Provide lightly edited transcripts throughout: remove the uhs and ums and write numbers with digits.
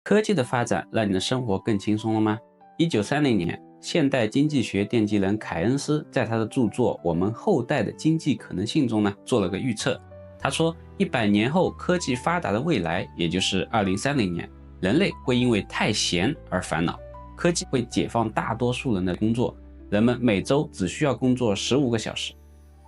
科技的发展让你的生活更轻松了吗？1930年，现代经济学奠基人凯恩斯在他的著作《我们后代的经济可能性》中做了个预测。他说，100年后科技发达的未来，也就是2030年，人类会因为太闲而烦恼，科技会解放大多数人的工作，人们每周只需要工作15个小时。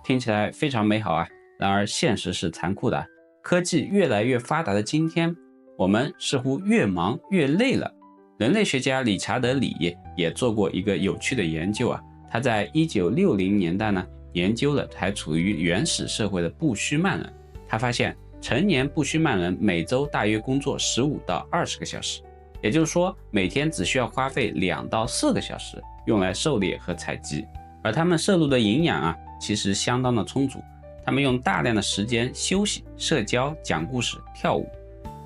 听起来非常美好啊，然而现实是残酷的。科技越来越发达的今天，我们似乎越忙越累了。人类学家理查德·里也做过一个有趣的研究啊，他在1960年代研究了还处于原始社会的不须曼人。他发现成年不须曼人每周大约工作15到20个小时，也就是说每天只需要花费2到4个小时用来狩猎和采集，而他们摄入的营养其实相当的充足，他们用大量的时间休息、社交、讲故事、跳舞。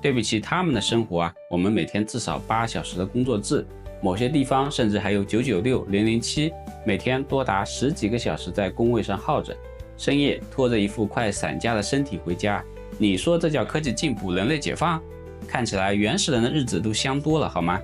对比起他们的生活我们每天至少8小时的工作制，某些地方甚至还有996、007，每天多达10几个小时在工位上耗着，深夜拖着一副快散架的身体回家。你说这叫科技进步、人类解放？看起来原始人的日子都香多了好吗？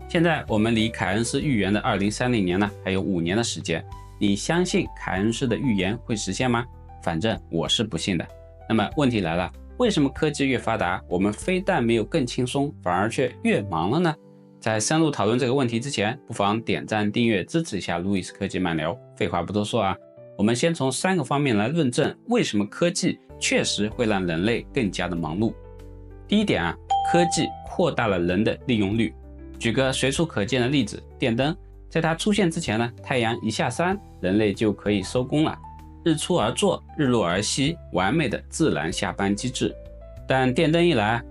现在我们离凯恩斯预言的2030年还有5年的时间，你相信凯恩斯的预言会实现吗？反正我是不信的。那么问题来了，为什么科技越发达，我们非但没有更轻松，反而却越忙了呢？在深入讨论这个问题之前，不妨点赞订阅支持一下路易斯科技漫聊。废话不多说我们先从3个方面来论证为什么科技确实会让人类更加的忙碌。第一点科技扩大了人的利用率。举个随处可见的例子，电灯，在它出现之前太阳一下山，人类就可以收工了。日出而作，日落而息，完美的自然下班机制。但电灯一来，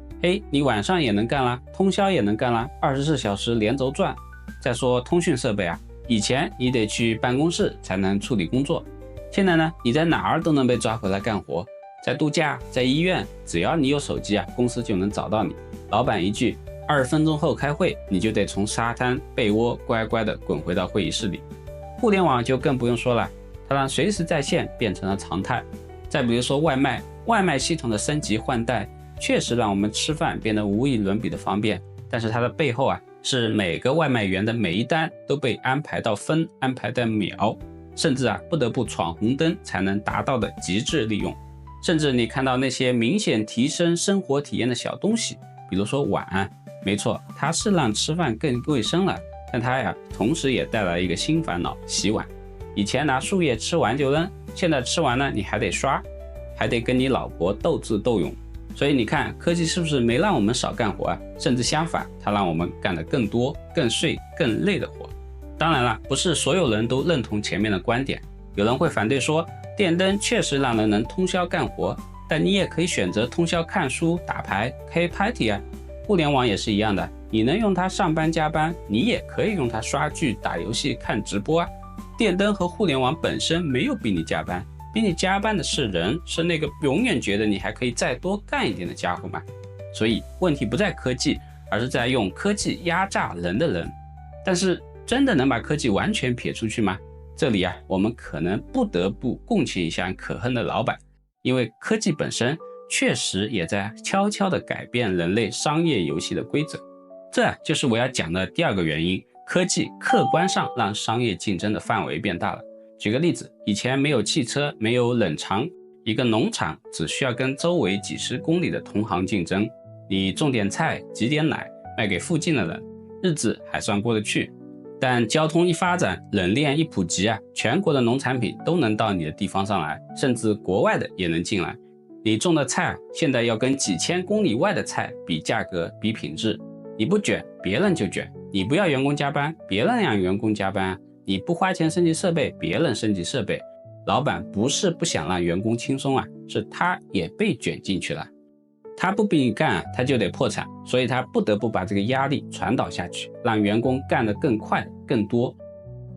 你晚上也能干啦，通宵也能干啦，24小时连轴转。再说通讯设备以前你得去办公室才能处理工作，现在你在哪儿都能被抓回来干活，在度假，在医院，只要你有手机公司就能找到你。老板一句20分钟后开会，你就得从沙滩被窝乖乖的滚回到会议室里。互联网就更不用说了，它让随时在线变成了常态。再比如说外卖系统的升级换代，确实让我们吃饭变得无与伦比的方便，但是它的背后是每个外卖员的每一单都被安排到分，安排到秒，甚至不得不闯红灯才能达到的极致利用。甚至你看到那些明显提升生活体验的小东西，比如说碗，没错，它是让吃饭更卫生了，但它同时也带来一个新烦恼，洗碗。以前拿树叶吃完就扔，现在吃完你还得刷，还得跟你老婆斗智斗勇。所以你看，科技是不是没让我们少干活甚至相反，它让我们干得更多、更碎、更累的活。当然了，不是所有人都认同前面的观点，有人会反对说，电灯确实让人能通宵干活，但你也可以选择通宵看书、打牌、开 party 互联网也是一样的，你能用它上班加班，你也可以用它刷剧、打游戏、看直播电灯和互联网本身没有逼你加班，逼你加班的是人，是那个永远觉得你还可以再多干一点的家伙嘛。所以问题不在科技，而是在用科技压榨人的人。但是真的能把科技完全撇出去吗？这里我们可能不得不共情一下可恨的老板，因为科技本身确实也在悄悄地改变人类商业游戏的规则。这就是我要讲的第2个原因，科技客观上让商业竞争的范围变大了。举个例子，以前没有汽车，没有冷藏，一个农场只需要跟周围几十公里的同行竞争，你种点菜，挤点奶，卖给附近的人，日子还算过得去。但交通一发展，冷链一普及全国的农产品都能到你的地方上来，甚至国外的也能进来。你种的菜现在要跟几千公里外的菜比价格、比品质。你不卷，别人就卷；你不要员工加班，别人让员工加班；你不花钱升级设备，别人升级设备。老板不是不想让员工轻松是他也被卷进去了。他不逼你干他就得破产，所以他不得不把这个压力传导下去，让员工干得更快、更多。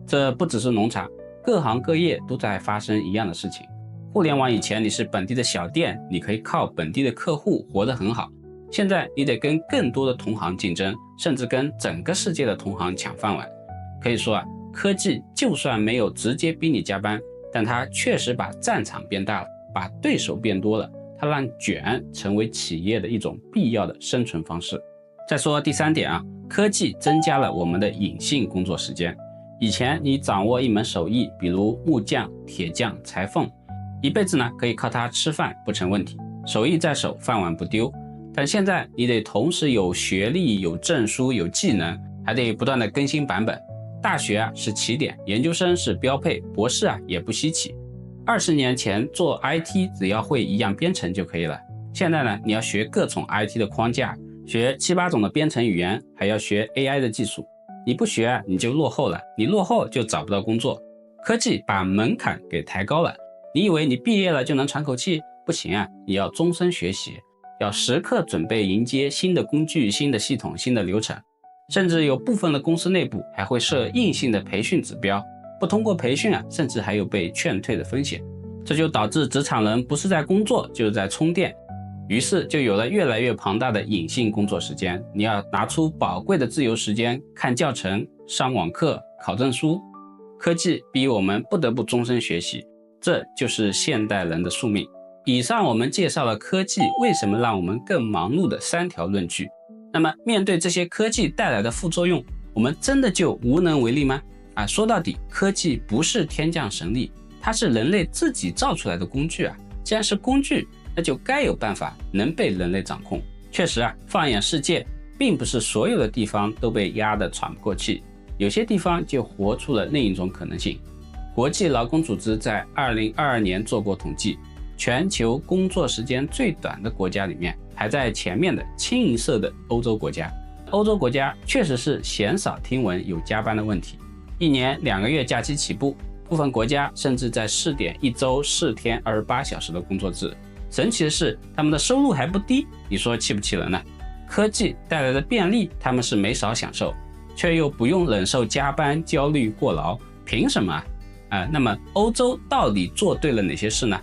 这不只是农场，各行各业都在发生一样的事情。互联网以前你是本地的小店，你可以靠本地的客户活得很好，现在你得跟更多的同行竞争，甚至跟整个世界的同行抢饭碗。可以说科技就算没有直接逼你加班，但它确实把战场变大了，把对手变多了，它让卷成为企业的一种必要的生存方式。再说第3点啊，科技增加了我们的隐性工作时间。以前你掌握一门手艺，比如木匠、铁匠、裁缝，一辈子呢可以靠它吃饭不成问题，手艺在手，饭碗不丢。但现在你得同时有学历、有证书、有技能，还得不断的更新版本。大学啊是起点，研究生是标配，博士啊也不稀奇。20年前做 IT 只要会一样编程就可以了，现在呢你要学各种 IT 的框架，学7、8种的编程语言，还要学 AI 的技术。你不学啊你就落后了，你落后就找不到工作。科技把门槛给抬高了，你以为你毕业了就能喘口气？不行啊，你要终身学习，要时刻准备迎接新的工具、新的系统、新的流程。甚至有部分的公司内部还会设硬性的培训指标，不通过培训啊，甚至还有被劝退的风险。这就导致职场人不是在工作就是在充电，于是就有了越来越庞大的隐性工作时间。你要拿出宝贵的自由时间看教程、上网课、考证书。科技逼我们不得不终身学习，这就是现代人的宿命。以上我们介绍了科技为什么让我们更忙碌的3条论据。那么面对这些科技带来的副作用，我们真的就无能为力吗？说到底，科技不是天降神力，它是人类自己造出来的工具啊。既然是工具，那就该有办法能被人类掌控。确实啊，放眼世界，并不是所有的地方都被压得喘不过气，有些地方就活出了另一种可能性。国际劳工组织在2022年做过统计，全球工作时间最短的国家里面，排在前面的清一色的欧洲国家。欧洲国家确实是鲜少听闻有加班的问题，一年2个月假期起步，部分国家甚至在试点1周4天28小时的工作制。神奇的是，他们的收入还不低，你说气不气人呢？科技带来的便利，他们是没少享受，却又不用忍受加班、焦虑、过劳，凭什么啊？那么欧洲到底做对了哪些事呢？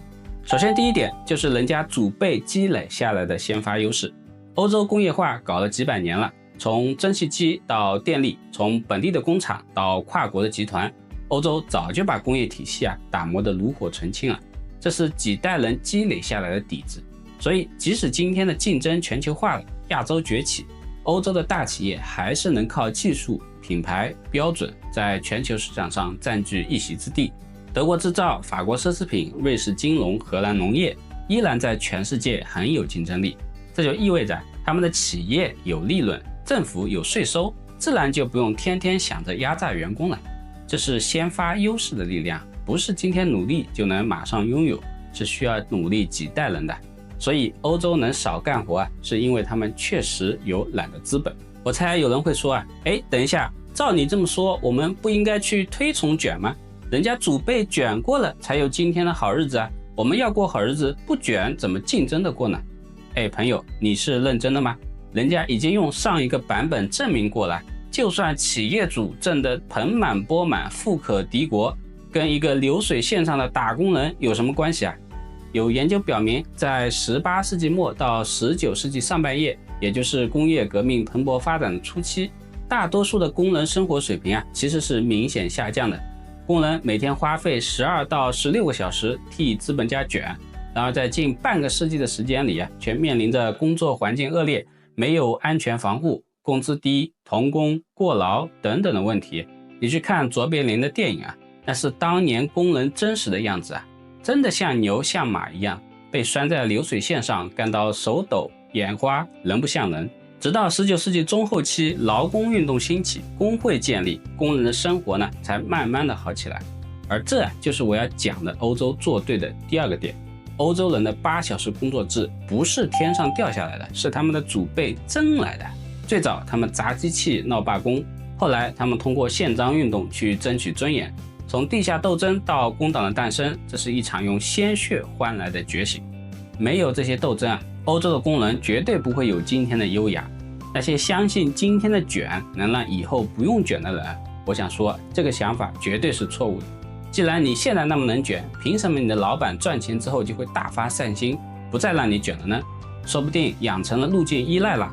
首先第一点就是人家祖辈积累下来的先发优势。欧洲工业化搞了几百年了，从蒸汽机到电力，从本地的工厂到跨国的集团，欧洲早就把工业体系打磨得炉火纯青了，这是几代人积累下来的底子。所以即使今天的竞争全球化了，亚洲崛起，欧洲的大企业还是能靠技术、品牌、标准在全球市场上占据一席之地。德国制造、法国奢侈品、瑞士金融、荷兰农业依然在全世界很有竞争力，这就意味着他们的企业有利润，政府有税收，自然就不用天天想着压榨员工了。这是先发优势的力量，不是今天努力就能马上拥有，是需要努力几代人的。所以欧洲能少干活是因为他们确实有懒的资本。我猜有人会说等一下，照你这么说，我们不应该去推崇卷吗？人家祖辈卷过了才有今天的好日子啊，我们要过好日子，不卷怎么竞争的过呢？朋友，你是认真的吗？人家已经用上一个版本证明过了，就算企业主挣得盆满钵满、富可敌国，跟一个流水线上的打工人有什么关系啊？有研究表明，在18世纪末到19世纪上半叶，也就是工业革命蓬勃发展的初期，大多数的工人生活水平其实是明显下降的。工人每天花费12到16个小时替资本家卷，然而在近半个世纪的时间里却面临着工作环境恶劣、没有安全防护、工资低、童工、过劳等等的问题。你去看卓别林的电影那是当年工人真实的样子真的像牛像马一样被拴在流水线上，干到手抖眼花，人不像人。直到19世纪中后期，劳工运动兴起，工会建立，工人的生活才慢慢的好起来。而这就是我要讲的欧洲做对的第2个点。欧洲人的8小时工作制不是天上掉下来的，是他们的祖辈争来的。最早他们砸机器闹罢工，后来他们通过宪章运动去争取尊严，从地下斗争到工党的诞生，这是一场用鲜血换来的觉醒。没有这些斗争欧洲的工人绝对不会有今天的优雅。那些相信今天的卷能让以后不用卷的人，我想说这个想法绝对是错误的。既然你现在那么能卷，凭什么你的老板赚钱之后就会大发善心，不再让你卷了呢？说不定养成了路径依赖了。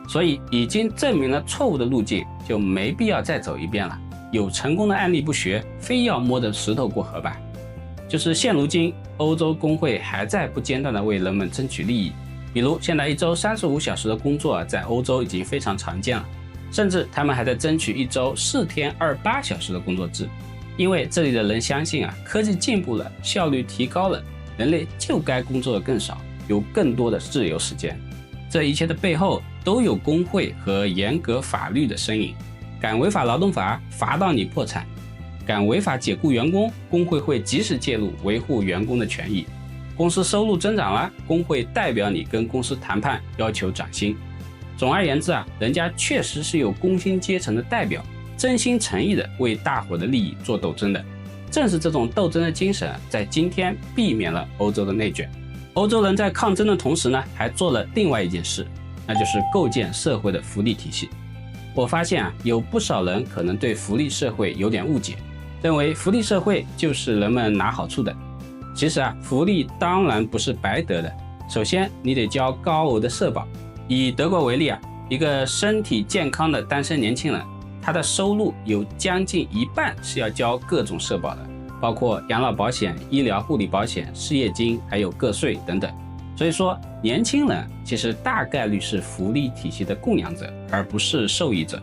所以已经证明了错误的路径，就没必要再走一遍了。有成功的案例不学，非要摸着石头过河吧？就是现如今，欧洲工会还在不间断地为人们争取利益，比如现在一周35小时的工作在欧洲已经非常常见了，甚至他们还在争取一周4天28小时的工作制。因为这里的人相信科技进步了，效率提高了，人类就该工作的更少，有更多的自由时间。这一切的背后都有工会和严格法律的身影。敢违法劳动法，罚到你破产；敢违法解雇员工，工会会及时介入，维护员工的权益。公司收入增长了，工会代表你跟公司谈判，要求涨薪。总而言之人家确实是有工薪阶层的代表，真心诚意的为大伙的利益做斗争的。正是这种斗争的精神在今天避免了欧洲的内卷。欧洲人在抗争的同时呢，还做了另外一件事，那就是构建社会的福利体系。我发现有不少人可能对福利社会有点误解，认为福利社会就是人们拿好处的。其实福利当然不是白得的，首先你得交高额的社保。以德国为例一个身体健康的单身年轻人，他的收入有将近一半是要交各种社保的，包括养老保险、医疗护理保险、失业金，还有个税等等。所以说年轻人其实大概率是福利体系的供养者，而不是受益者。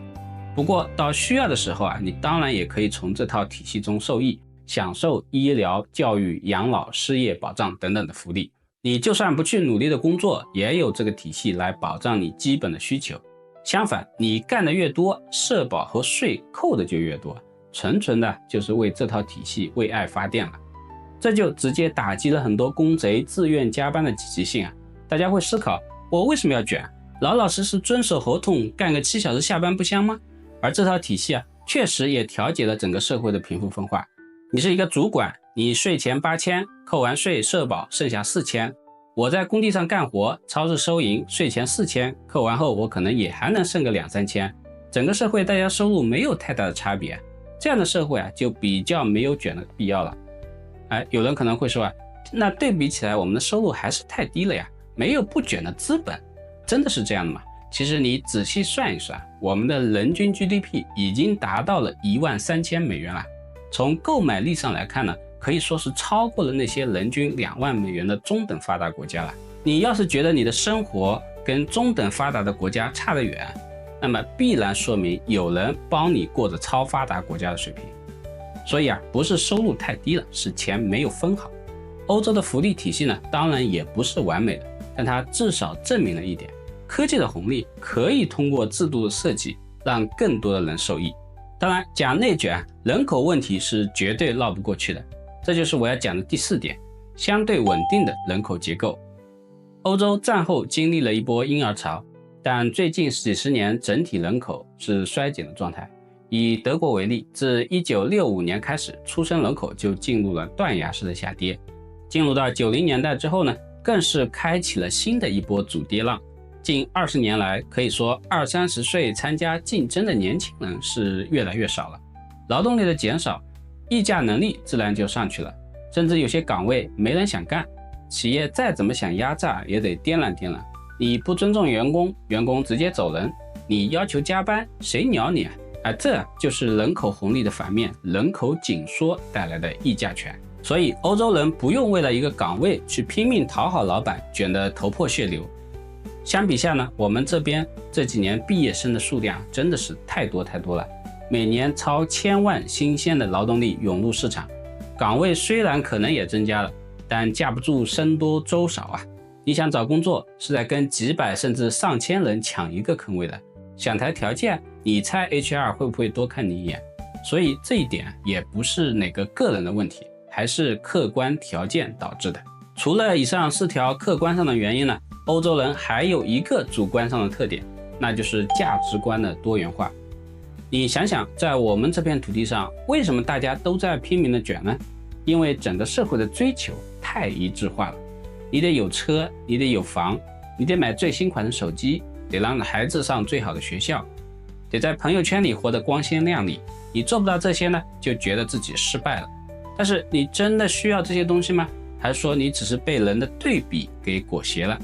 不过到需要的时候你当然也可以从这套体系中受益，享受医疗、教育、养老、失业保障等等的福利。你就算不去努力的工作，也有这个体系来保障你基本的需求。相反，你干的越多，社保和税扣的就越多，纯纯的就是为这套体系为爱发电了。这就直接打击了很多公贼自愿加班的积极性大家会思考，我为什么要卷？老老实实遵守合同，干个7小时下班不香吗？而这套体系确实也调节了整个社会的贫富分化。你是一个主管，你税前8000，扣完税社保剩下4000。我在工地上干活，超市收银，税前4000，扣完后我可能也还能剩个2-3千。整个社会大家收入没有太大的差别，这样的社会就比较没有卷的必要了。有人可能会说那对比起来我们的收入还是太低了呀，没有不卷的资本。真的是这样的吗？其实你仔细算一算，我们的人均 GDP 已经达到了13000美元了。从购买力上来看呢，可以说是超过了那些人均2万美元的中等发达国家了。你要是觉得你的生活跟中等发达的国家差得远，那么必然说明有人帮你过着超发达国家的水平。所以不是收入太低了，是钱没有分好。欧洲的福利体系呢，当然也不是完美的，但它至少证明了一点，科技的红利可以通过制度的设计让更多的人受益。当然讲内卷人口问题是绝对绕不过去的，这就是我要讲的第4点，相对稳定的人口结构。欧洲战后经历了一波婴儿潮，但最近几十年整体人口是衰减的状态。以德国为例，自1965年开始，出生人口就进入了断崖式的下跌，进入到90年代之后呢，更是开启了新的一波主跌浪。近20年来，可以说20-30岁参加竞争的年轻人是越来越少了，劳动力的减少，议价能力自然就上去了，甚至有些岗位没人想干，企业再怎么想压榨也得掂量掂量。你不尊重员工，员工直接走人；你要求加班，谁鸟你这就是人口红利的反面，人口紧缩带来的议价权。所以欧洲人不用为了一个岗位去拼命讨好老板，卷得头破血流。相比下呢，我们这边这几年毕业生的数量真的是太多了，每年超1000万新鲜的劳动力涌入市场，岗位虽然可能也增加了，但架不住僧多粥少你想找工作是在跟几百甚至上千人抢一个坑位的，想谈条件，你猜 HR 会不会多看你一眼？所以这一点也不是哪个个人的问题，还是客观条件导致的。除了以上4条客观上的原因呢，欧洲人还有一个主观上的特点，那就是价值观的多元化。你想想，在我们这片土地上，为什么大家都在拼命的卷呢？因为整个社会的追求太一致化了。你得有车，你得有房，你得买最新款的手机，得让孩子上最好的学校，得在朋友圈里活得光鲜亮丽。你做不到这些呢，就觉得自己失败了。但是你真的需要这些东西吗？还是说你只是被人的对比给裹挟了？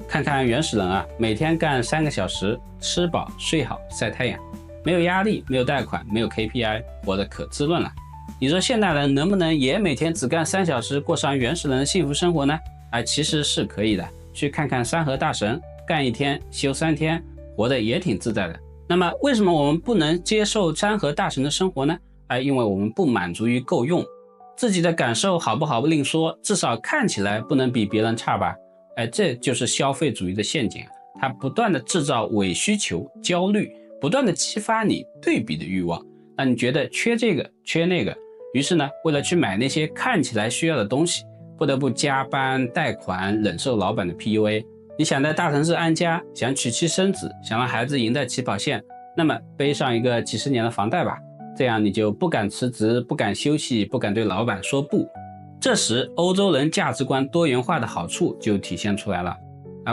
看看原始人每天干3个小时，吃饱睡好晒太阳，没有压力，没有贷款，没有 KPI， 活得可滋润了。你说现代人能不能也每天只干3小时，过上原始人的幸福生活呢？其实是可以的，去看看山河大神，干1天休3天，活得也挺自在的。那么为什么我们不能接受山河大神的生活呢？因为我们不满足于够用，自己的感受好不好另说，至少看起来不能比别人差吧。这就是消费主义的陷阱，它不断的制造伪需求、焦虑，不断的激发你对比的欲望，让你觉得缺这个缺那个，于是呢，为了去买那些看起来需要的东西，不得不加班贷款，忍受老板的 PUA。 你想在大城市安家，想娶妻生子，想让孩子赢在起跑线，那么背上一个几十年的房贷吧，这样你就不敢辞职，不敢休息，不敢对老板说不。这时欧洲人价值观多元化的好处就体现出来了。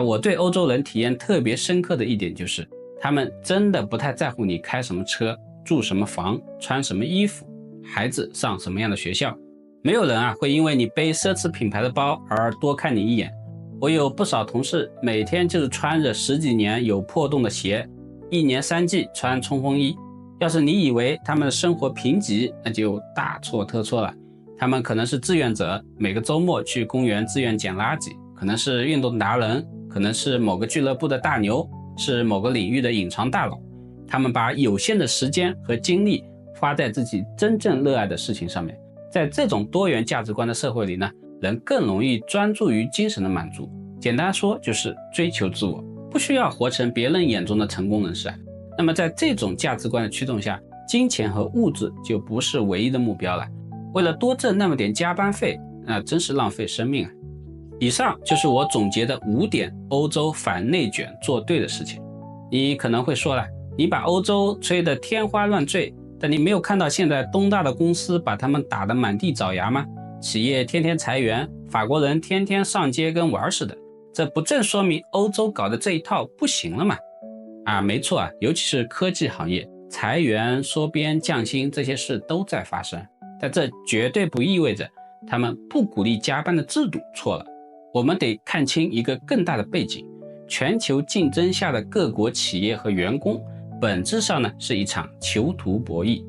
我对欧洲人体验特别深刻的一点就是，他们真的不太在乎你开什么车，住什么房，穿什么衣服，孩子上什么样的学校。没有人会因为你背奢侈品牌的包而多看你一眼。我有不少同事每天就是穿着10几年有破洞的鞋，1年3季穿冲锋衣。要是你以为他们的生活贫瘠，那就大错特错了。他们可能是志愿者，每个周末去公园自愿捡垃圾，可能是运动达人，可能是某个俱乐部的大牛，是某个领域的隐藏大佬。他们把有限的时间和精力花在自己真正热爱的事情上面。在这种多元价值观的社会里呢，人更容易专注于精神的满足。简单说就是追求自我，不需要活成别人眼中的成功人士。那么在这种价值观的驱动下，金钱和物质就不是唯一的目标了。为了多挣那么点加班费，那真是浪费生命。以上就是我总结的5点欧洲反内卷做对的事情。你可能会说了，你把欧洲吹得天花乱坠，但你没有看到现在东大的公司把他们打得满地找牙吗？企业天天裁员，法国人天天上街跟玩似的，这不正说明欧洲搞的这一套不行了吗？没错尤其是科技行业，裁员、缩编、降薪这些事都在发生。但这绝对不意味着他们不鼓励加班的制度错了。我们得看清一个更大的背景，全球竞争下的各国企业和员工本质上呢是一场囚徒博弈。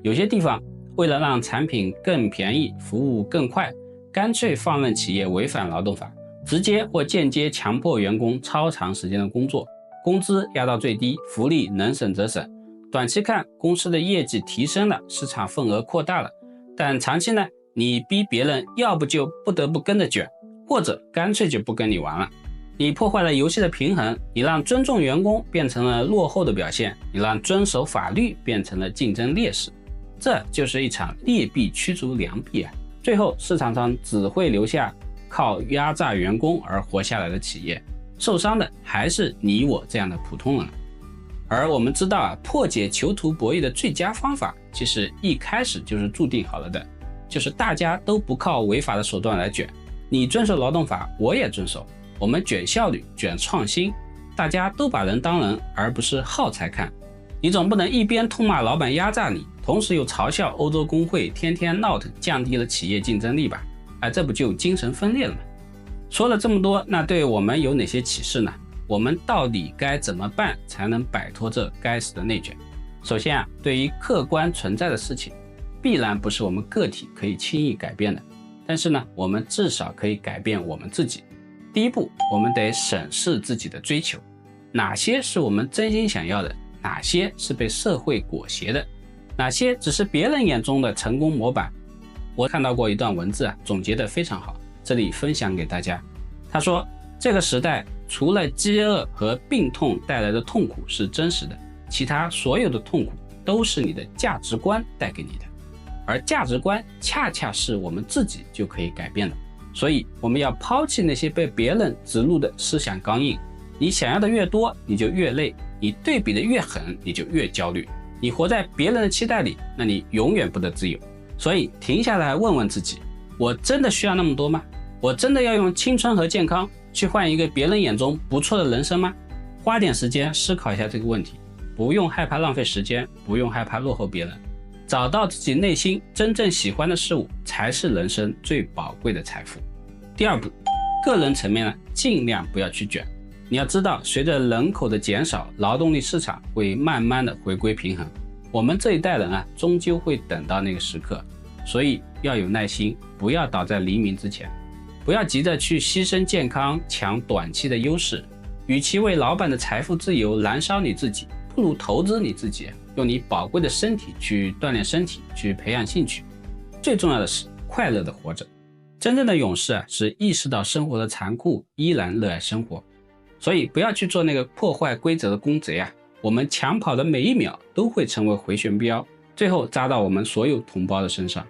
有些地方为了让产品更便宜，服务更快，干脆放任企业违反劳动法，直接或间接强迫员工超长时间的工作，工资压到最低，福利能省则省。短期看公司的业绩提升了，市场份额扩大了，但长期呢，你逼别人要不就不得不跟着卷，或者干脆就不跟你玩了。你破坏了游戏的平衡，你让尊重员工变成了落后的表现，你让遵守法律变成了竞争劣势。这就是一场劣币驱逐良币最后市场上只会留下靠压榨员工而活下来的企业，受伤的还是你我这样的普通人。而我们知道破解囚徒博弈的最佳方法其实一开始就是注定好了的，就是大家都不靠违法的手段来卷，你遵守劳动法，我也遵守，我们卷效率，卷创新，大家都把人当人，而不是耗材看。你总不能一边痛骂老板压榨你，同时又嘲笑欧洲工会天天闹腾，降低了企业竞争力吧？这不就精神分裂了吗？说了这么多，那对我们有哪些启示呢？我们到底该怎么办才能摆脱这该死的内卷？首先对于客观存在的事情，必然不是我们个体可以轻易改变的，但是呢，我们至少可以改变我们自己。第一步，我们得审视自己的追求，哪些是我们真心想要的，哪些是被社会裹挟的，哪些只是别人眼中的成功模板。我看到过一段文字总结得非常好，这里分享给大家。他说，这个时代除了饥饿和病痛带来的痛苦是真实的，其他所有的痛苦都是你的价值观带给你的，而价值观恰恰是我们自己就可以改变的。所以我们要抛弃那些被别人植入的思想钢印，你想要的越多，你就越累，你对比的越狠，你就越焦虑，你活在别人的期待里，那你永远不得自由。所以停下来问问自己，我真的需要那么多吗？我真的要用青春和健康去换一个别人眼中不错的人生吗？花点时间思考一下这个问题，不用害怕浪费时间，不用害怕落后别人，找到自己内心真正喜欢的事物，才是人生最宝贵的财富。第二步，个人层面尽量不要去卷。你要知道，随着人口的减少，劳动力市场会慢慢的回归平衡，我们这一代人终究会等到那个时刻，所以要有耐心，不要倒在黎明之前。不要急着去牺牲健康抢短期的优势，与其为老板的财富自由燃烧你自己，不如投资你自己，用你宝贵的身体去锻炼身体，去培养兴趣。最重要的是快乐的活着。真正的勇士是意识到生活的残酷，依然热爱生活。所以不要去做那个破坏规则的公贼我们抢跑的每一秒都会成为回旋镖，最后扎到我们所有同胞的身上。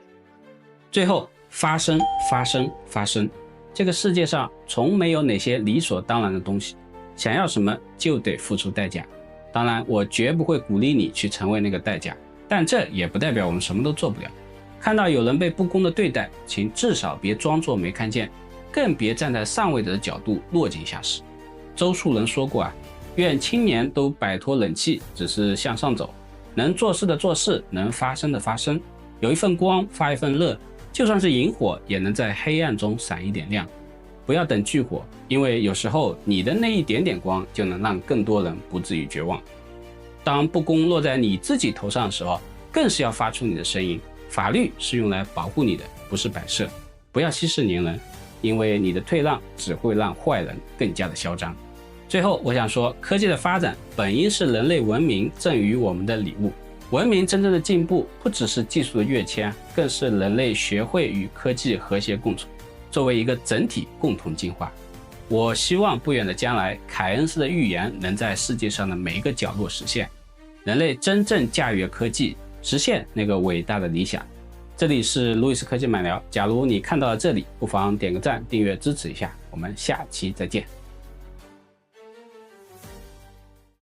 最后，发声，发声，发声。这个世界上从没有哪些理所当然的东西，想要什么就得付出代价。当然，我绝不会鼓励你去成为那个代价，但这也不代表我们什么都做不了。看到有人被不公的对待，请至少别装作没看见，更别站在上位者的角度落井下石。周树人说过愿青年都摆脱冷气，只是向上走，能做事的做事，能发声的发声，有一份光发一份热，就算是萤火也能在黑暗中闪一点亮。不要等炬火，因为有时候你的那一点点光就能让更多人不至于绝望。当不公落在你自己头上的时候，更是要发出你的声音。法律是用来保护你的，不是摆设。不要息事宁人，因为你的退让只会让坏人更加的嚣张。最后我想说，科技的发展本应是人类文明赠予我们的礼物。文明真正的进步不只是技术的跃迁，更是人类学会与科技和谐共处，作为一个整体共同进化。我希望不远的将来，凯恩斯的预言能在世界上的每一个角落实现，人类真正驾驭科技，实现那个伟大的理想。这里是路易斯科技漫聊，假如你看到了这里，不妨点个赞，订阅支持一下。我们下期再见。